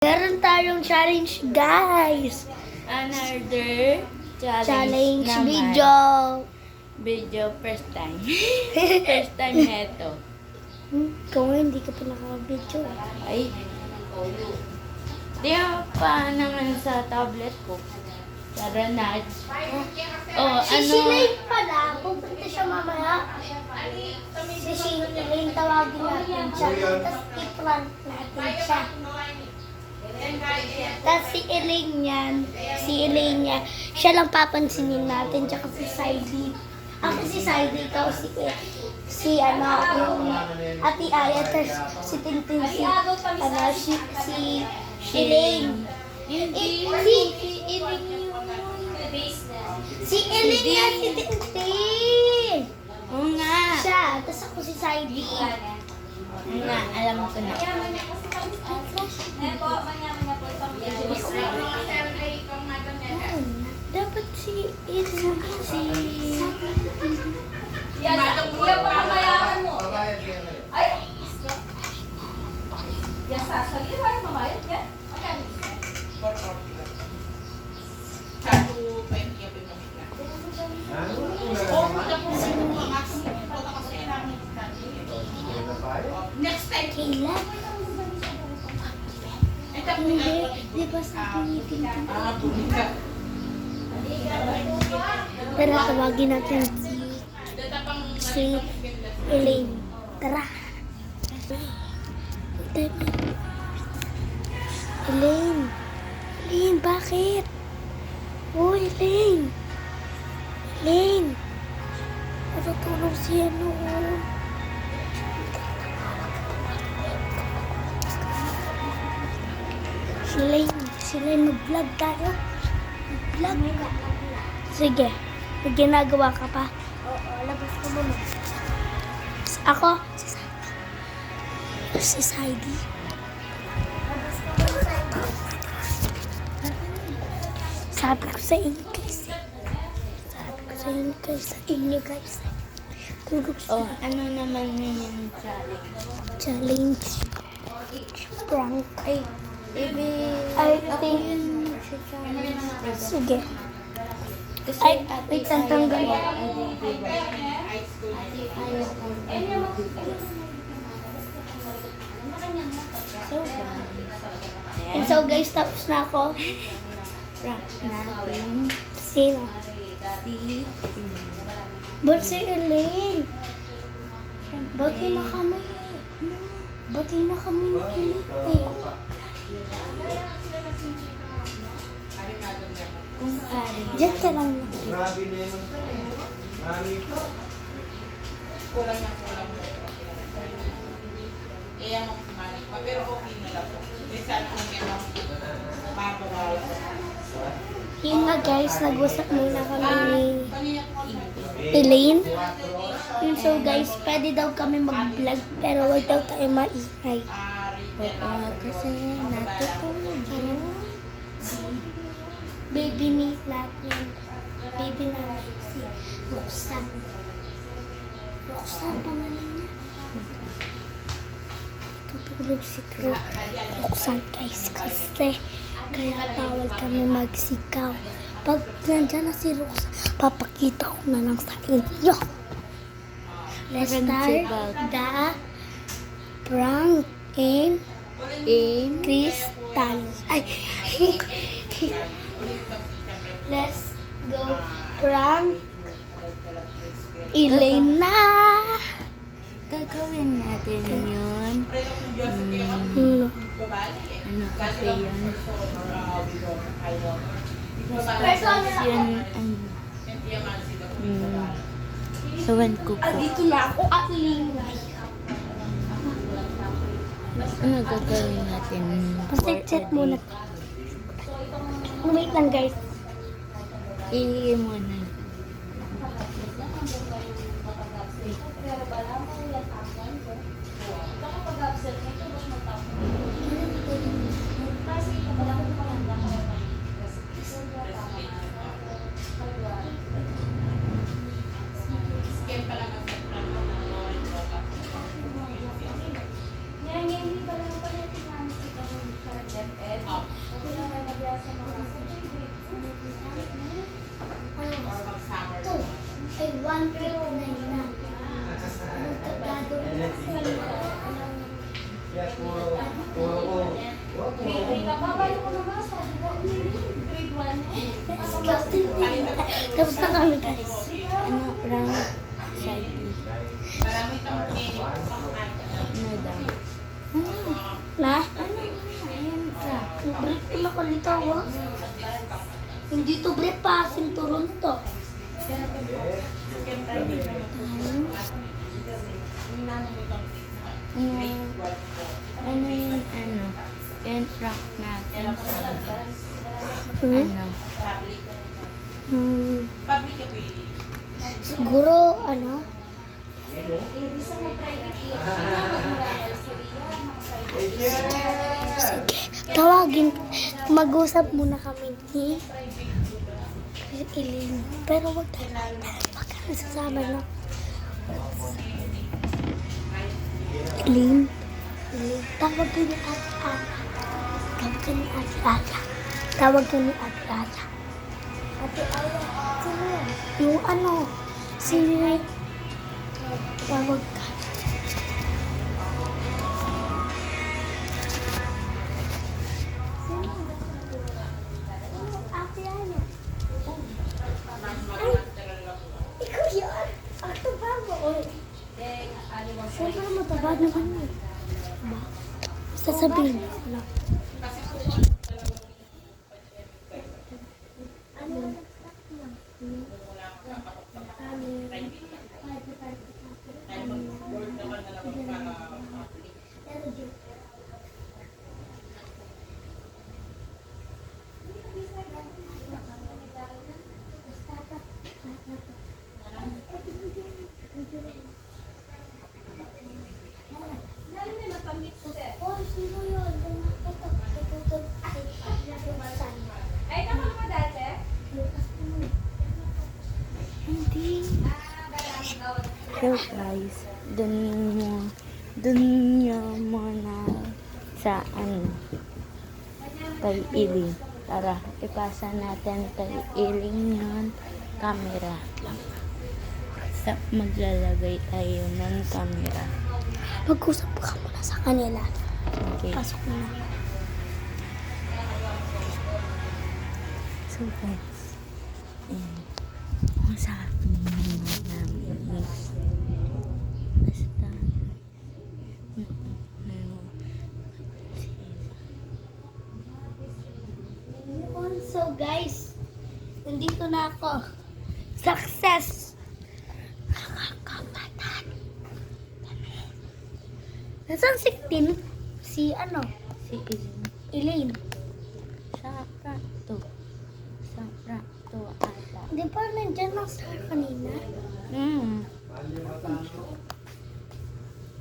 Meron tayong challenge, guys. Another Challenge naman. video. First time. First time neto. Ikaw nga, hindi ka pa naka-video. Ay. Di ako pa naman sa tablet ko. Tara na. Oh, Si ano? Shilane pala, pupunta siya mamaya. Si Shilane, tawagin natin siya. Tapos i-prank natin siya. Tapos si Elaine niya, siya lang papansinin natin, tsaka si Saidi. Ako si Saidi, ikaw si Ate Aya, tapos si Tintin, si Elaine. Si Elaine nga, si Tintin. Oo nga. Siya, tapos ako si Saidi. Oo nga, alam ko na. Dapat si Elaine, Kuya, baka mayaman mo. Ay! Yan, sasali. Wala mamayad yan. Magkano? Next time. Kailan? Hindi, di ba sabi ni Tintin? Tara, tawagin natin si Elaine. Tara. Elaine. Elaine, bakit? Oh, Elaine. Elaine. Natutulog siya noon. Elaine, mag-vlog tayo. Mag-vlog. Sige. May ginagawa ka pa? Oo, labas ko muna. Ako? Si Saidi. Labas ko muna, Sabi ko sa inyo, guys. Tulog Oh, siya. ano naman yung challenge? Challenge. Prank. Ay, I think... Sige. Kasi Ay, wait, tanggal. And so guys, tapos na ako. Prank natin Sino? si Ba't si Elaine? Ba't di na kami? Ba't di na kami nakilit eh? kung ari. Diyan ka lang na. Grabe na yun. Mami ko. Kaya mo kumalit pa, pero okay na lang po. Kasi saan kung meron mabawala. Yun nga guys, nag-usap muna kami ni Kanina ko Elaine. Yun, so guys, pwede daw kami mag-vlog pero wag daw tayo maingay. Oo, kasi natutulog yun. Baby ni natin. Baby natin si Roxanne. Roxanne, pangalan niya. Tutulog si Roxanne guys kasi kaya bawal kami magsikaw. Pag nandyan na si Roxanne, papakita ko na lang sa inyo. Let's start the prank in Crystal. Ay! Let's go prank Elaine na! Gagawin natin yun. Ano kasi yun? Tapos yun, sawan ko po. Dito na ako at lingay. Ano gagawin natin? Pasig-check muna. Wait lang guys. Ihi muna. Yan, hindi pa lang pala tinanong si Kapag na. Ano ka gagawin na Kaya puro ko. Tapos na kami guys. Ano, round side B. Marami itong pang Ano daw? Na? Ayan ka. Break naman ako dito, oh. Hindi to break pa, sinturon to. Ano yung ano? Yung track natin sa Hmm? ano? public appeal. Siguro, ano? Tawagin, mag-usap muna kami ni Eileen. Pero wag kami sasama na. Eileen, tawag ka ni Ate Ana. Tawag ka ni Ate Ana. Tawag ka ni Ate Ana. Ate Ana, sino yan? Yung ano, tawag ka. Ate Ana. Ay, ikaw yun. Ang taba mo. Siyempre mataba naman yun. Diba? Sasabihin mo. Ano? Oh, sino yun? Ay, naman mo dati? Hindi. So guys, dun nyo muna sa ano, kay Iling. Tara, ipasa natin kay Iling yung camera. Sa maglalagay tayo ng camera. Mag-usap ka muna sa kanila. Okay. Pasok mo na. So guys, ang sabi namin is basta So guys, nandito na ako. Success! Nakakapatan. Nasaan si Tin? Si ano? si Iling Elaine. sa prato ata. Di ba nandyan lang sa kanina?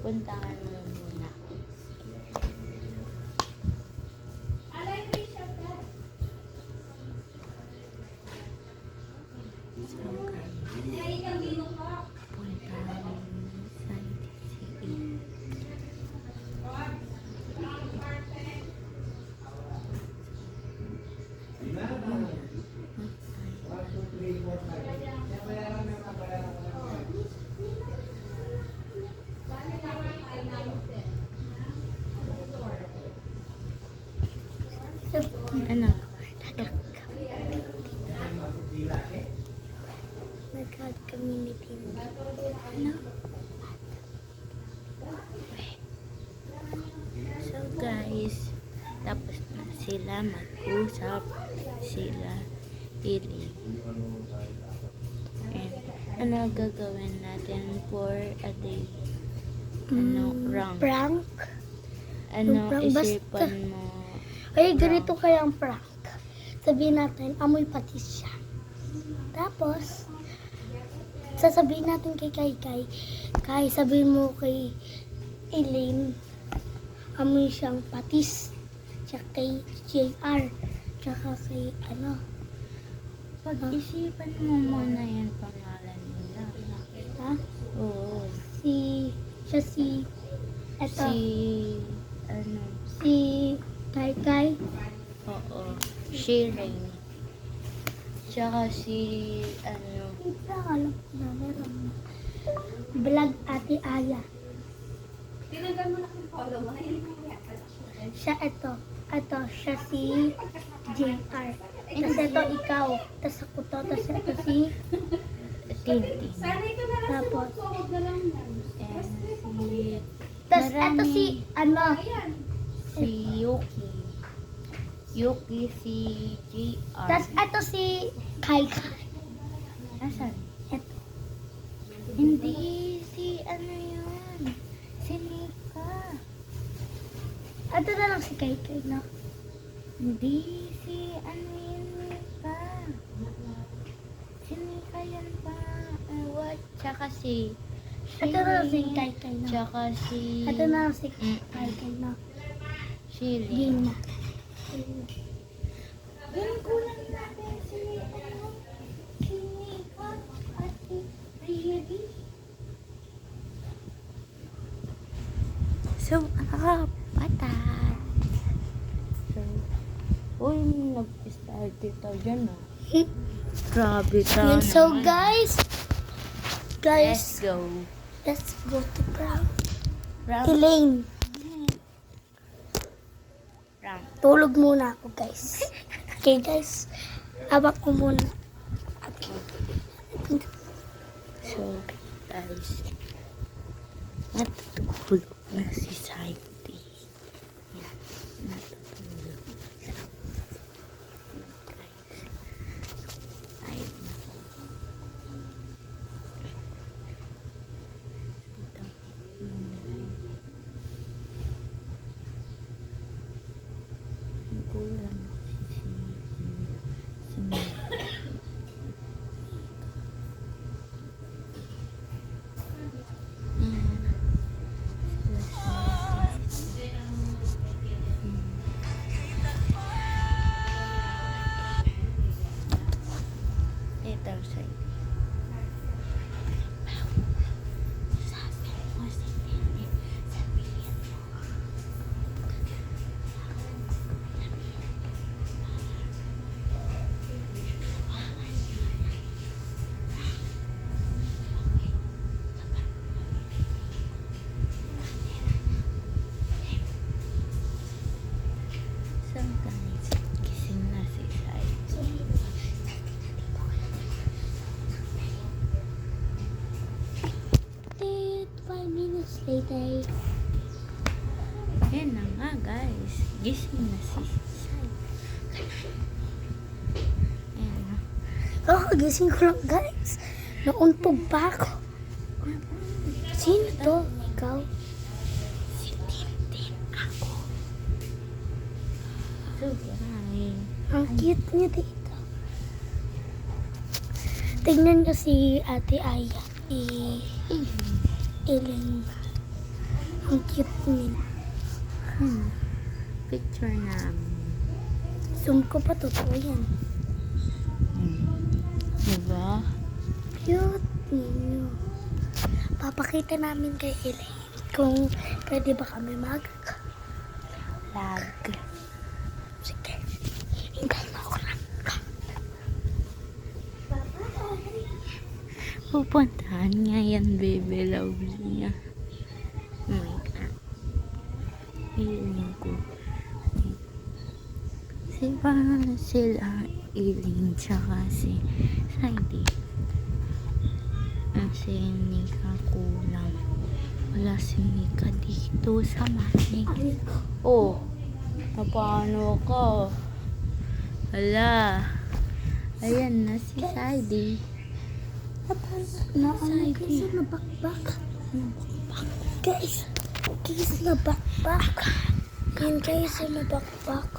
Puntahan mo muna. So guys, puntahan mo sa DCE. Ano? Nag-community na. Ano? So guys, tapos na sila mag-usap sila Iling. And ano gagawin natin for a day? Ano rank? Prank? Ano prank, basta. isipan mo? Ay, ganito kaya ang prank. Sabihin natin, amoy patis siya. Tapos, sasabihin natin kay Kai, sabihin mo kay Elaine, amoy siyang patis. Tsaka kay JR. Tsaka kay ano. Pag-isipan mo muna yan pangalan nila. Ha? Oo. Siya si, eto, Si, si Kai. oo. Shirin. Tsaka si, Ito, alam ko na, meron na. Vlog Ate Aya. Tinanggal mo na kung follow mo. Hindi mo yata. Siya ito. Ito, siya si JR. Tapos ito ikaw. Tapos ako to. Tapos ito si... Tintin. Sana ito na lang Tapos. sa huwag na lang yan. And si, Tapos ito si... Ano? Ayan. si Yuki. Yuki si JR. Tapos ito si Kai. Nasaan? Ito. Hindi, si ano yun? Si Nika. Ito na lang si Kai, no? Hindi, si ano yun, Nika. Si Nika yan pa. What? Tsaka si Ito na lang si Kai, no? Tsaka si... Ito na lang si Kai, no? Shili. Gina. Yung kulang natin si ano? Si Nika at si Riedi. So, patat. So, uy, nag-start ito dyan ah. Grabe ka Yun, so naman. guys, Let's go. let's go to prank. Round. Elaine, Round. tulog muna ako guys. Okay guys, abak ko muna. So, guys, natutulog na si Saidi. Yan, natutulog siya. Guys, ayun na. Ito. Kulang si ito sa'yo. So guys, gising na si Saidi. 5 minutes later. Yan na nga guys, gising na si Saidi. Ayan na. Gising ko lang guys. Nauntog pa ako. Sino to? Ikaw? Si Tintin ako. So guys, Ang cute niya dito. Tingnan niyo si Ate Aya. Ellen. Ang cute nila. picture namin. Zoom ko pa, totoo yan. Diba? Cute ninyo. Papakita namin kay Ellen kung pwede ba kami Lag. Sige. Hintayin mo ako lang. Pupuntahan nga yan, baby lovely niya. Oh my God. Iling ko. Sila Iling tsaka si Saidi. Si Nika kulang. Wala si Nika dito sa manig. Oh, paano ka? Hala. Ayan na si Saidi. Guys, nabakbak. Guys, nabakbak. Yan guys, nabakbak.